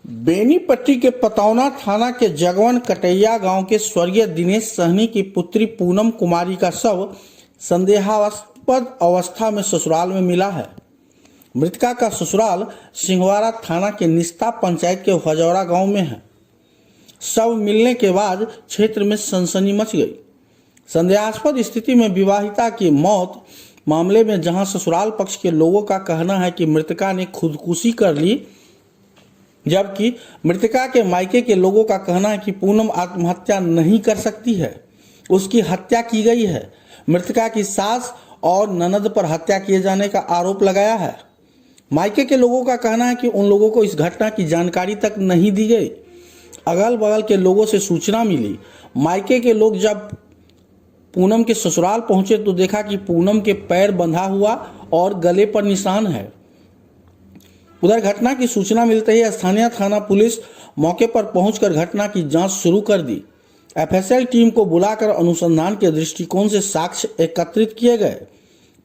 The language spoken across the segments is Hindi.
बेनीपट्टी के पतौना थाना के जगवन कटैया गांव के स्वर्गीय दिनेश सहनी की पुत्री पूनम कुमारी का शव संदेहास्पद अवस्था में ससुराल में मिला है। मृतका का ससुराल सिंहवाड़ा थाना के निस्ता पंचायत के हजौरा गांव में है। शव मिलने के बाद क्षेत्र में सनसनी मच गई। संदेहास्पद स्थिति में विवाहिता की मौत मामले में जहां ससुराल पक्ष के लोगों का कहना है कि मृतका ने खुदकुशी कर ली, जबकि मृतका के मायके के लोगों का कहना है कि पूनम आत्महत्या नहीं कर सकती है, उसकी हत्या की गई है। मृतका की सास और ननद पर हत्या किए जाने का आरोप लगाया है। मायके के लोगों का कहना है कि उन लोगों को इस घटना की जानकारी तक नहीं दी गई। अगल बगल के लोगों से सूचना मिली। मायके के लोग जब पूनम के ससुराल पहुंचे तो देखा कि पूनम के पैर बंधा हुआ और गले पर निशान है। उधर घटना की सूचना मिलते ही स्थानीय थाना पुलिस मौके पर पहुंचकर घटना की जांच शुरू कर दी। एफएसएल टीम को बुलाकर अनुसंधान के दृष्टिकोण से साक्ष्य एकत्रित किए गए।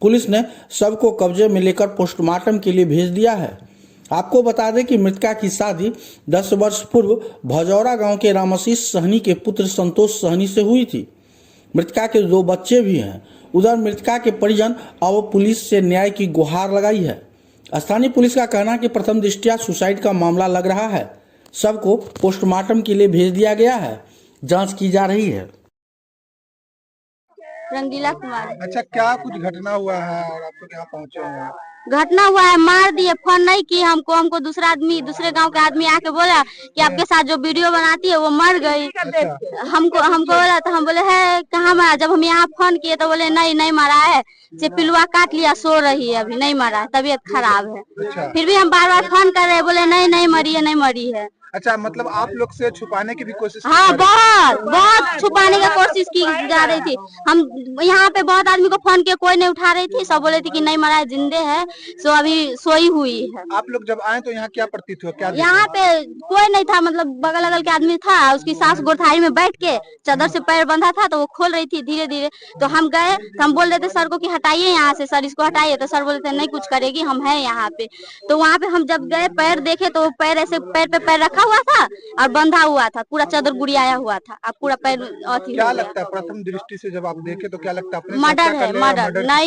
पुलिस ने शव को कब्जे में लेकर पोस्टमार्टम के लिए भेज दिया है। आपको बता दें कि मृतका की शादी 10 वर्ष पूर्व भजौरा गांव के रामाशीष सहनी के पुत्र संतोष सहनी से हुई थी। मृतका के 2 बच्चे भी हैं। उधर मृतका के परिजन अब पुलिस से न्याय की गुहार लगाई है। स्थानीय पुलिस का कहना है कि प्रथम दृष्टया सुसाइड का मामला लग रहा है। शव को पोस्टमार्टम के लिए भेज दिया गया है। जांच की जा रही है। रंगीला कुमार। अच्छा, क्या कुछ घटना हुआ है और आप लोग यहाँ पहुँचे हैं? घटना हुआ है, मार दिए, फोन नहीं किए हमको दूसरे गांव के आदमी आके बोला कि आपके साथ जो वीडियो बनाती है वो मर गई। हमको बोला तो हम बोले है कहाँ मारा। जब हम यहाँ फोन किए तो बोले नहीं मारा है, से पिलुआ काट लिया, सो रही है, अभी नहीं मरा है, तबीयत खराब है। फिर भी हम बार फोन कर रहे हैं, बोले नहीं मरी है। अच्छा, मतलब आप लोग से छुपाने की भी कोशिश? हाँ, बहुत छुपाने की कोशिश की जा रही थी। हम यहाँ पे बहुत आदमी को फोन किया, कोई नहीं उठा रही थी। सब बोले थे कि नहीं मरा है, जिंदे है, सो अभी सोई हुई है। आप लोग जब आए तो यहाँ क्या प्रतीत हुआ? क्या यहाँ पे कोई नहीं था, मतलब बगल अगल के आदमी था। उसकी सास गोरथाई में बैठ के चादर से पैर बंधा था तो वो खोल रही थी धीरे धीरे। तो हम गए तो हम बोल देते सर को कि हटाइए यहाँ से, सर इसको हटाइए। तो सर बोलते नहीं कुछ करेगी, हम है यहाँ पे। तो वहाँ पे हम जब गए पैर देखे तो पैर ऐसे पैर पे पैर रखा हुआ था और बंधा हुआ था, पूरा चादर गुड़ियाया हुआ था। अब पूरा पैर अथी। क्या लगता है प्रथम दृष्टि से जब आप देखे तो क्या लगता है? मर्डर है,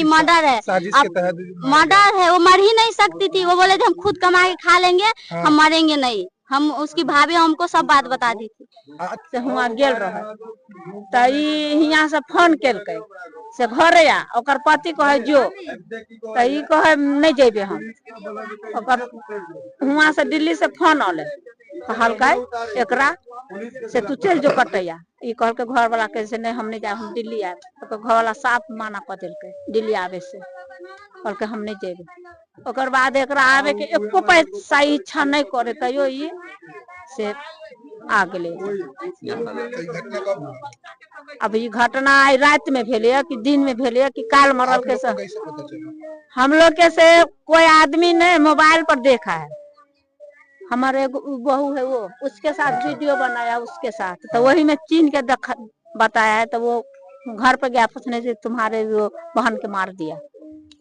मर्डर है, साजिश के तहत मर्डर है। वो मर ही नहीं सकती थी। वो बोले थे हम खुद कमा के खा लेंगे, हम मरेंगे नहीं। हम उसकी भाभी हमको सब बात बता दी थी। हुआ गेल रहा तो यहाँ से फोन केलकै से घर आ, ओकर पति कहे जो तो ई कहे नहीं जेबे हम। ओकर हुआ से दिल्ली से फोन आले, कहलकै एकरा से तू चल जो कटैया। ई कहलकै घर वाला कैसे नहीं, हम नहीं जाए, हम दिल्ली आए। तो घर वाला साफ माना कर देलकै दिल्ली आवे से, कहलकै हम नहीं जेबे। ओकर बाद एकरा आवे के एको पैसा इच्छा नहीं करे तैयो ई से आ गेले। अब ये घटना आई रात में भेले कि दिन में भेले कि काल मरल के से हम लोग के से कोई आदमी ने मोबाइल पर देखा है। हमारे बहू है वो, उसके साथ वीडियो बनाया उसके साथ, तो वही में चीन के बताया है। तो वो घर पे गया पूछने से तुम्हारे वो बहन के मार दिया।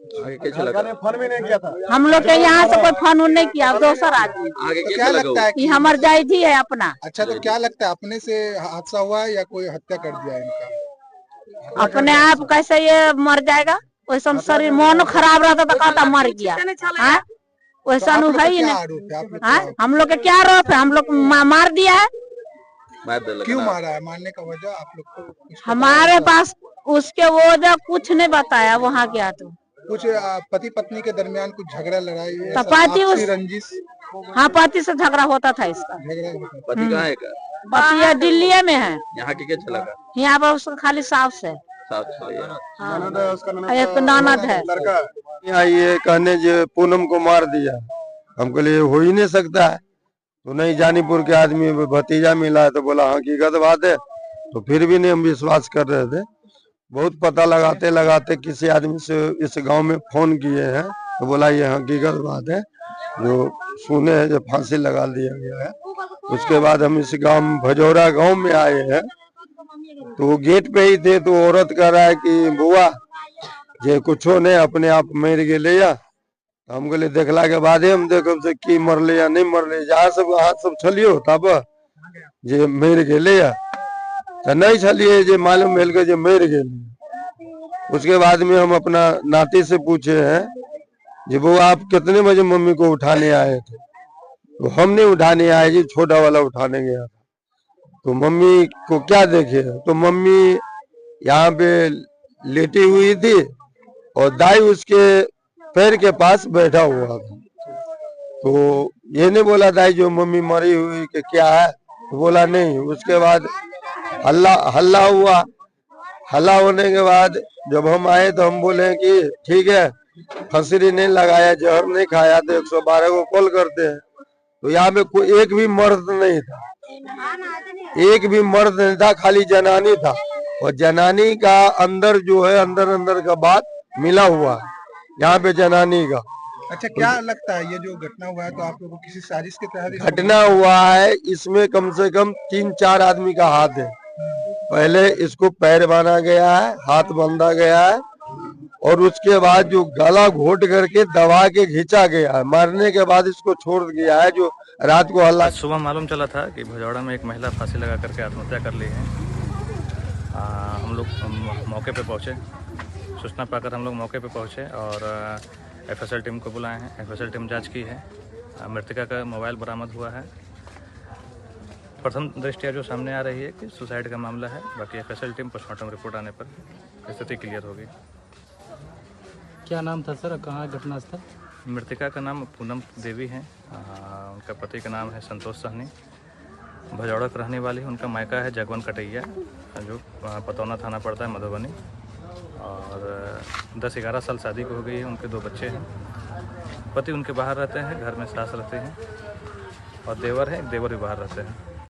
फोन भी नहीं किया था हम लोग के यहाँ से कोई फोन नहीं किया, दूसरा आदमी। क्या लगता है कि हमार जायजी है अपना? अच्छा, तो क्या लगता है अपने से हादसा हुआ है या कोई हत्या कर दिया इनका? अपने आप कैसे ये मर जाएगा? वैसा शरीर मन खराब रहता तो कहता मर गया। वैसा है ही नहीं। हम लोग के क्या आरोप है? हम लोग मार दिया है। क्यों मारा है? मारने का वजह आप लोग को? हमारे पास उसके वजह कुछ नहीं बताया। वहाँ गया तो कुछ पति पत्नी के दरमियान कुछ झगड़ा लड़ाई तो पति रंजिश? हाँ, पति से झगड़ा होता था इसका। पति कहाँ है? पति दिल्ली में है। यहाँ के क्या चला? यहाँ पर उसका खाली सास है, एक ननद है। यहाँ ये कहने जो पूनम को मार दिया, हमको लिए हो ही नहीं सकता है। तो नहीं, जानीपुर के आदमी भतीजा मिला है तो बोला हकीकत बात है। तो फिर भी नहीं हम विश्वास कर रहे थे। बहुत पता लगाते किसी आदमी से इस गांव में फोन किए हैं तो बोला ये हकीकत बात है, जो सुने हैं, जो फांसी लगा दिया गया है। उसके बाद हम इस गांव भजौरा गांव में आए हैं तो वो गेट पे ही थे। तो औरत कह रहा है कि बुआ जे कुछो ने अपने आप मर गए। हम बोले देखला के बाद हम देखो से की मरले या नहीं मरले, जहाँ सब हाथ सब छलियो तब जे मर गेले या तो नहीं छलिए जे मालूम भेल के जे मर गेले। उसके बाद में हम अपना नाती से पूछे हैं जी वो आप कितने बजे मम्मी को उठाने आए थे, तो हम नहीं उठाने आए जी, छोटा वाला उठाने गया था। तो मम्मी को क्या देखे, तो मम्मी यहाँ पे लेटी हुई थी और दाई उसके पैर के पास बैठा हुआ था। तो ये नहीं बोला दाई जो मम्मी मरी हुई कि क्या है, तो बोला नहीं। उसके बाद हल्ला हुआ। हल्ला होने के बाद जब हम आए तो हम बोले कि ठीक है फंसरी नहीं लगाया, जहर नहीं खाया तो 112 को कॉल करते हैं। तो यहाँ पे कोई एक भी मर्द नहीं था, एक भी मर्द नहीं था, खाली जनानी था। और जनानी का अंदर जो है अंदर का बात मिला हुआ है यहाँ पे जनानी का। अच्छा, क्या लगता है ये जो घटना हुआ है तो आप लोगों को किसी साजिश के तहत घटना हुआ है? इसमें कम से कम 3-4 आदमी का हाथ है। पहले इसको पैर बांधा गया है, हाथ बांधा गया है, और उसके बाद जो गला घोट करके दबा के खींचा गया है। मारने के बाद इसको छोड़ दिया है। जो रात को हल्ला, सुबह मालूम चला था कि भजौड़ा में एक महिला फांसी लगा करके आत्महत्या कर ली है। हम लोग मौके पे पहुंचे, सूचना पाकर हम लोग मौके पे पहुंचे और एफएसएल टीम को बुलाए हैं। एफएसएल टीम जांच की है। मृतका का मोबाइल बरामद हुआ है। प्रथम दृष्टया जो सामने आ रही है कि सुसाइड का मामला है। बाकी एफएसएल टीम पोस्टमार्टम रिपोर्ट आने पर स्थिति क्लियर होगी। क्या नाम था सर, कहाँ घटनास्थल? मृतका का नाम पूनम देवी है। उनका पति का नाम है संतोष सहनी। भजौड़ा की रहने वाली है। उनका मायका है जगवन कटैया, जो पतौना थाना पड़ता है, मधुबनी। और 10-11 साल शादी को हो गई है। उनके 2 बच्चे हैं। पति उनके बाहर रहते हैं, घर में सास रहते हैं और देवर है, देवर भी बाहर रहते हैं।